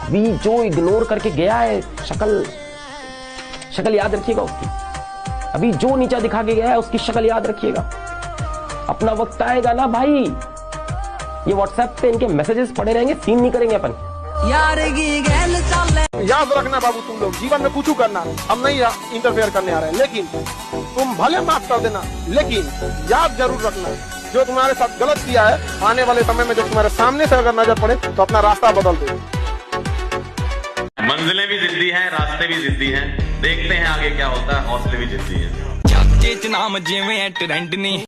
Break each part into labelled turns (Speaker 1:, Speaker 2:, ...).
Speaker 1: अभी जो इग्नोर करके गया है, शक्ल याद रखिएगा उसकी। अभी जो नीचा दिखा के गया है उसकी शक्ल याद रखिएगा। अपना वक्त आएगा ना भाई, ये व्हाट्सएप पे इनके मैसेजेस पड़े रहेंगे, सीन नहीं करेंगे अपन।
Speaker 2: याद रखना बाबू, तुम लोग जीवन में कुछ करना, हम नहीं इंटरफेयर करने आ रहे हैं, लेकिन तुम भले माफ कर देना, लेकिन याद जरूर रखना जो तुम्हारे साथ गलत किया है, आने वाले समय में जब तुम्हारे सामने से अगर नजर पड़े तो अपना रास्ता बदल दो।
Speaker 3: मंजिलें भी जिद्दी हैं, रास्ते भी जिद्दी हैं, देखते हैं आगे क्या होता है, हौसले भी जिद्दी हैं।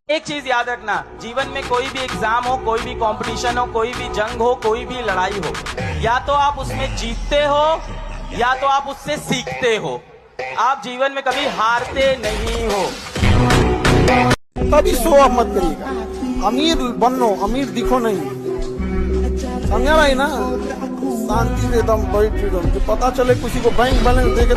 Speaker 4: एक चीज याद रखना, जीवन में कोई भी एग्जाम हो, कोई भी कंपटीशन हो, कोई भी जंग हो, कोई भी लड़ाई हो, या तो आप उसमें जीतते हो या तो आप उससे सीखते हो। आप जीवन में कभी हारते नहीं हो।
Speaker 2: कभी शो ऑफ मत करिएगा, अमीर बनो, अमीर दिखो नहीं, समझा भाई ना। शांति से दम बैठ फ्रीडम, जो पता चले किसी को बैंक बैलेंस देखे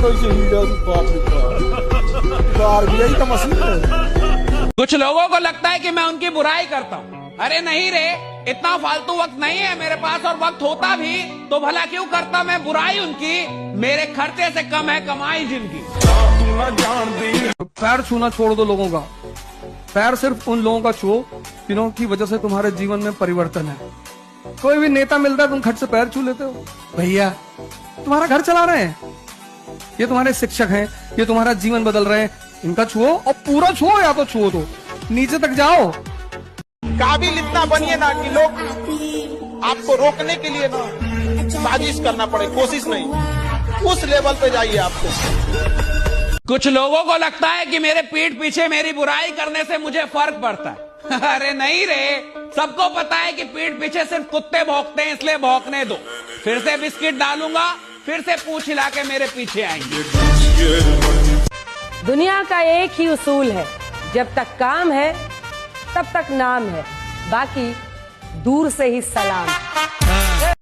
Speaker 2: तो आरबीआई का मशीन है।
Speaker 5: कुछ लोगों को लगता है कि मैं उनकी बुराई करता हूँ। अरे नहीं रे, इतना फालतू वक्त नहीं है मेरे पास, और वक्त होता भी तो भला क्यों करता मैं बुराई उनकी। मेरे खर्चे से कम है कमाई जिनकी।
Speaker 6: पैर छूना छोड़ दो लोगों का, पैर सिर्फ उन लोगों का छुओ जिनकी वजह से तुम्हारे जीवन में परिवर्तन है। कोई भी नेता मिलता है तुम खट से पैर छू लेते हो। भैया तुम्हारा घर चला रहे हैं, ये तुम्हारे शिक्षक हैं, ये तुम्हारा जीवन बदल रहे हैं, इनका छुओ और पूरा छुओ, या तो छुओ तो नीचे तक जाओ।
Speaker 2: काबिल इतना बनिए ना कि लोग आपको रोकने के लिए ना साजिश करना पड़े, कोशिश नहीं, उस लेवल पे जाइए आपको।
Speaker 5: कुछ लोगों को लगता है कि मेरे पीठ पीछे मेरी बुराई करने से मुझे फर्क पड़ता है। अरे नहीं रे, सबको पता है कि पीठ पीछे सिर्फ कुत्ते भौंकते हैं, इसलिए भौंकने दो। फिर से बिस्किट डालूंगा, फिर से पूंछ हिला के मेरे पीछे आएंगे।
Speaker 7: दुनिया का एक ही उसूल है, जब तक काम है तब तक नाम है, बाकी दूर से ही सलाम।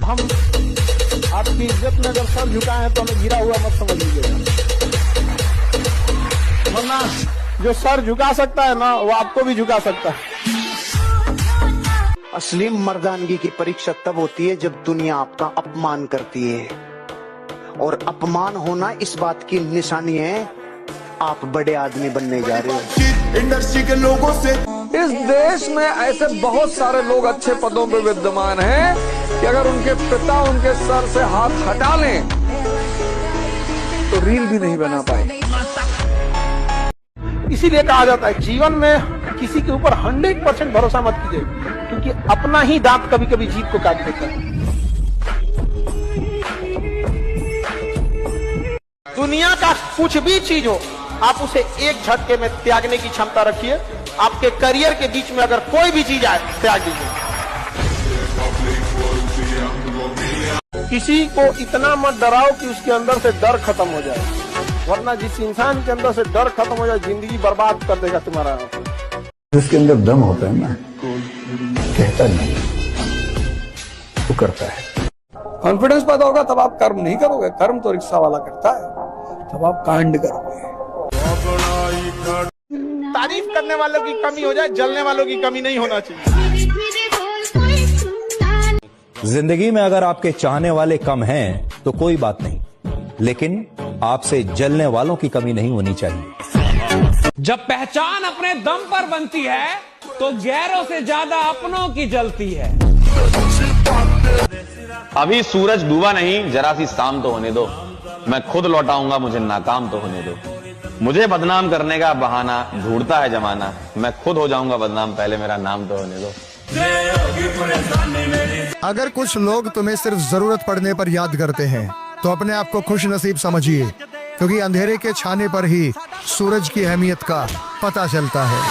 Speaker 2: हम आपकी इज्जत में अगर सर झुकाए हैं तो हमें गिरा हुआ मत समझ लीजिएगा, वरना जो सर झुका सकता है ना वो आपको भी झुका सकता है।
Speaker 8: असली मर्दानगी की परीक्षा तब होती है जब दुनिया आपका अपमान करती है, और अपमान होना इस बात की निशानी है आप बड़े आदमी बनने जा रहे हो।
Speaker 6: इंडस्ट्री के लोगों से इस देश में ऐसे बहुत सारे लोग अच्छे पदों पे विद्यमान हैं कि अगर उनके पिता उनके सर से हाथ हटा लें तो रील भी नहीं बना पाए।
Speaker 2: इसीलिए कहा जाता है जीवन में किसी के ऊपर 100% भरोसा मत कीजिए, क्योंकि अपना ही दांत कभी कभी जीत को काट देता है। दुनिया का कुछ भी चीज हो, आप उसे एक झटके में त्यागने की क्षमता रखिए। आपके करियर के बीच में अगर कोई भी चीज आए, त्याग दीजिए। किसी को इतना मत डराओ कि उसके अंदर से डर खत्म हो जाए, वरना जिस इंसान के अंदर से डर खत्म हो जाए जिंदगी बर्बाद कर देगा तुम्हारा।
Speaker 9: जिसके अंदर दम होता है ना, कहता नहीं, वो करता है।
Speaker 6: कॉन्फिडेंस पैदा होगा तब आप कर्म नहीं करोगे, कर्म तो रिक्शा वाला करता है, तब आप कांड करोगे।
Speaker 2: तारीफ करने वालों की कमी हो जाए, जलने वालों की कमी नहीं होना चाहिए।
Speaker 10: जिंदगी में अगर आपके चाहने वाले कम हैं तो कोई बात नहीं, लेकिन आपसे जलने वालों की कमी नहीं होनी चाहिए।
Speaker 5: जब पहचान अपने दम पर बनती है तो गैरों से ज्यादा अपनों की जलती है।
Speaker 3: अभी सूरज डूबा नहीं, जरा सी शाम तो होने दो, मैं खुद लौटाऊंगा, मुझे नाकाम तो होने दो। मुझे बदनाम करने का बहाना ढूंढता है जमाना, मैं खुद हो जाऊंगा बदनाम, पहले मेरा नाम तो होने दो।
Speaker 11: अगर कुछ लोग तुम्हें सिर्फ जरूरत पड़ने पर याद करते हैं तो अपने आप को खुश नसीब समझिए, क्योंकि अंधेरे के छाने पर ही सूरज की अहमियत का पता चलता है।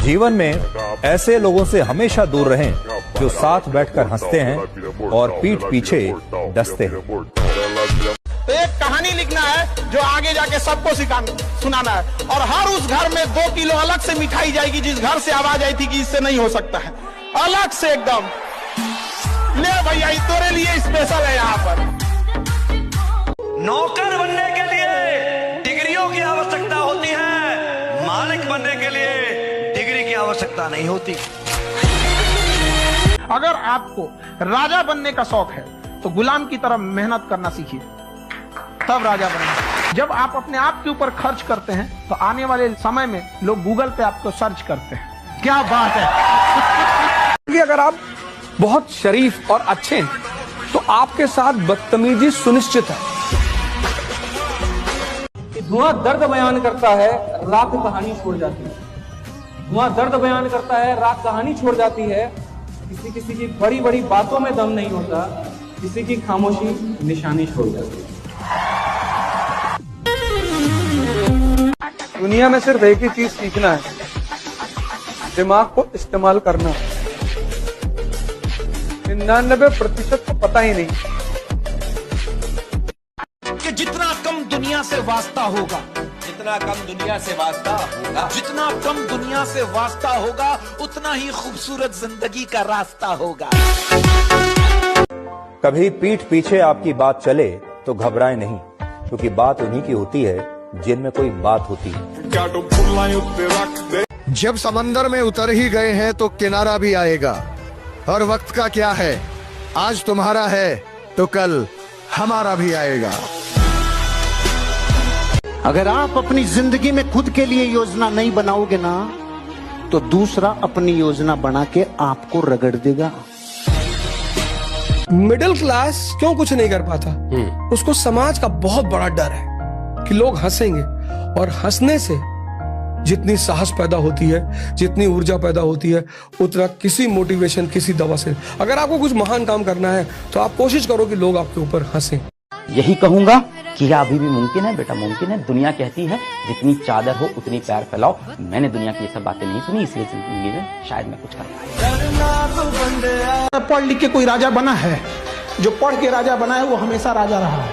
Speaker 10: जीवन में ऐसे लोगों से हमेशा दूर रहें जो साथ बैठकर हंसते हैं और पीठ पीछे डसते हैं।
Speaker 2: तो एक कहानी लिखना है जो आगे जाके सबको सुनाना है, और हर उस घर में 2 किलो अलग से मिठाई जाएगी जिस घर से आवाज आई थी कि इससे नहीं हो सकता है, अलग से एकदम। ले भैया, तेरे लिए स्पेशल है यहाँ पर।
Speaker 12: नौकर बनने के लिए डिग्रियों की आवश्यकता होती है, मालिक बनने के लिए डिग्री की आवश्यकता नहीं होती।
Speaker 2: अगर आपको राजा बनने का शौक है तो गुलाम की तरह मेहनत करना सीखिए, तब राजा बनेंगे। जब आप अपने आप के ऊपर खर्च करते हैं तो आने वाले समय में लोग गूगल पे आपको सर्च करते हैं। क्या बात है
Speaker 6: कि अगर आप बहुत शरीफ और अच्छे हैं तो आपके साथ बदतमीजी सुनिश्चित है। धुआं दर्द बयान करता है, राख कहानी छोड़ जाती है। धुआं दर्द बयान करता है, राख कहानी छोड़ जाती है। किसी किसी की बड़ी बड़ी बातों में दम नहीं होता, किसी की खामोशी निशानी छोड़ जाती है। दुनिया में सिर्फ एक ही चीज सीखना है, दिमाग को इस्तेमाल करना। 99% को पता ही नहीं
Speaker 12: कि जितना कम दुनिया से वास्ता होगा, जितना कम दुनिया से वास्ता होगा, जितना कम दुनिया से वास्ता होगा, उतना ही खूबसूरत जिंदगी का रास्ता होगा।
Speaker 10: कभी पीठ पीछे आपकी बात चले तो घबराएं नहीं, क्योंकि बात उन्हीं की होती है जिनमें कोई बात होती है।
Speaker 11: जब समंदर में उतर ही गए हैं तो किनारा भी आएगा। और वक्त का क्या है, आज तुम्हारा है तो कल हमारा भी आएगा।
Speaker 8: अगर आप अपनी जिंदगी में खुद के लिए योजना नहीं बनाओगे ना, तो दूसरा अपनी योजना बना के आपको रगड़ देगा।
Speaker 6: मिडिल क्लास क्यों कुछ नहीं कर पाता? उसको समाज का बहुत बड़ा डर है कि लोग हंसेंगे, और हंसने से जितनी साहस पैदा होती है, जितनी ऊर्जा पैदा होती है, उतना किसी मोटिवेशन, किसी दवा से। अगर आपको कुछ महान काम करना है तो आप कोशिश करो कि लोग आपके ऊपर हंसें।
Speaker 1: यही कहूंगा कि यह अभी भी मुमकिन है बेटा, मुमकिन है। दुनिया कहती है जितनी चादर हो उतनी पैर फैलाओ। मैंने दुनिया की ये सब बातें नहीं सुनी, इसलिए जिंदगी में शायद मैं कुछ कर पाया।
Speaker 2: पढ़ लिख के कोई राजा बना है? जो पढ़ के राजा बना है वो हमेशा राजा रहा है,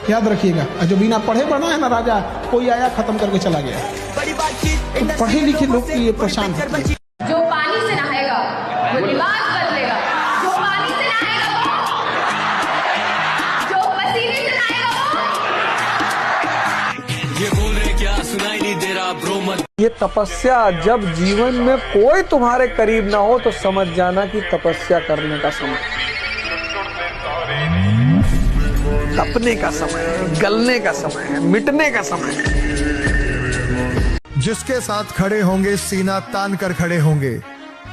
Speaker 2: याद रखिएगा। जो बिना पढ़े बना है ना राजा, कोई आया खत्म करके चला गया। तो पढ़े लिखे लोग के लिए परेशान होते हैं।
Speaker 13: जो पानी से नहाएगा वो लिबास बदलेगा, जो पानी से नहाएगा जो पसीने से नहाएगा
Speaker 12: ये बोल रहे क्या सुनाई नहीं दे रहा ब्रो मत।
Speaker 6: ये तपस्या, जब जीवन में कोई तुम्हारे करीब ना हो तो समझ जाना कि तपस्या करने का समय, तपने का समय है, गलने का समय है, मिटने का समय है।
Speaker 11: जिसके साथ खड़े होंगे सीना तान कर खड़े होंगे।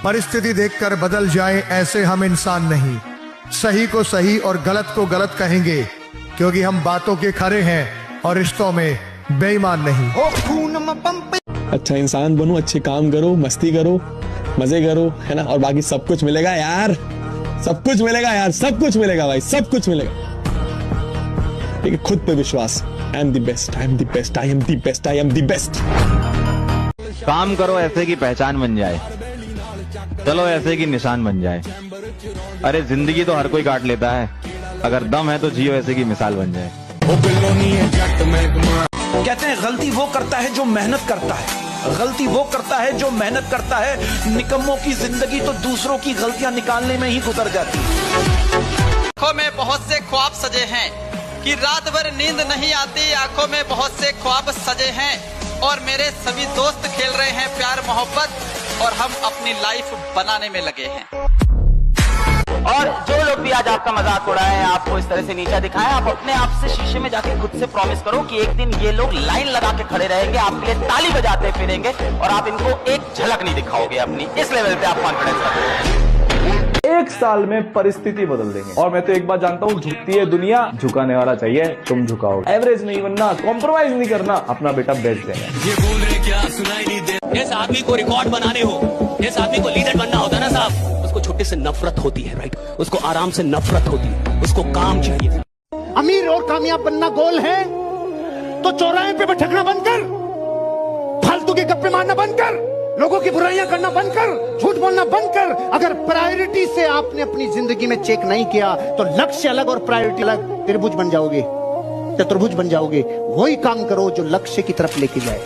Speaker 11: परिस्थिति देखकर बदल जाए ऐसे हम इंसान नहीं। सही को सही और गलत को गलत कहेंगे, क्योंकि हम बातों के खरे हैं और रिश्तों में बेईमान नहीं।
Speaker 14: अच्छा इंसान बनो, अच्छे काम करो, मस्ती करो, मजे करो, है ना, और बाकी सब कुछ मिलेगा यार, सब कुछ मिलेगा यार, सब कुछ मिलेगा भाई, सब कुछ मिलेगा। ठीक है, खुद पे विश्वास। I am the best, I am the best, I am the best, I am the best.
Speaker 3: काम करो ऐसे की पहचान बन जाए, चलो ऐसे की निशान बन जाए। अरे जिंदगी तो हर कोई काट लेता है, अगर दम है तो जियो ऐसे की मिसाल बन जाए।
Speaker 12: कहते हैं गलती वो करता है जो मेहनत करता है, गलती वो करता है जो मेहनत करता है। निकम्मों की जिंदगी तो दूसरों की गलतियां निकालने में ही गुजर जाती है।
Speaker 4: आंखों में बहुत से ख्वाब सजे हैं कि रात भर नींद नहीं आती, आंखों में बहुत से ख्वाब सजे हैं, और मेरे सभी दोस्त खेल रहे हैं प्यार मोहब्बत, और हम अपनी लाइफ बनाने में लगे हैं। और जो लोग भी आज आपका मजाक उड़ाए हैं, आपको इस तरह से नीचा दिखाएं, आप अपने आप से शीशे में जाके खुद से प्रॉमिस करो कि एक दिन ये लोग लाइन लगा के खड़े रहेंगे, आपके लिए ताली बजाते फिरेंगे, और आप इनको एक झलक नहीं दिखाओगे अपनी। इस लेवल पे आप कॉन्फिडेंस रखो।
Speaker 15: एक साल में परिस्थिति बदल देंगे। और मैं तो एक बात जानता हूँ, झुकती है दुनिया, झुकाने वाला चाहिए, तुम झुकाओ। एवरेज नहीं बनना, कॉम्प्रोमाइज नहीं करना, अपना बेटा बेस्ट देना।
Speaker 12: ये बोल रहे क्या सुनाई नहीं दे।
Speaker 16: जिस आदमी को रिकॉर्ड बनाने हो, जिस आदमी को लीडर बनना होता है ना साहब, उसको छुट्टी से नफरत होती है, राइट? उसको आराम से नफरत होती है, उसको काम चाहिए।
Speaker 8: अमीर और कामयाब बनना गोल है तो चौराहे पे भटकना बंद कर, फालतू के गप्पे मारना बंद कर, लोगों की बुराइयां करना बंद कर, झूठ बोलना बंद कर। अगर प्रायोरिटी से आपने अपनी जिंदगी में चेक नहीं किया तो लक्ष्य अलग और प्रायोरिटी अलग, त्रिभुज बन जाओगे, चतुर्भुज बन जाओगे। वही काम करो जो लक्ष्य की तरफ लेके जाए।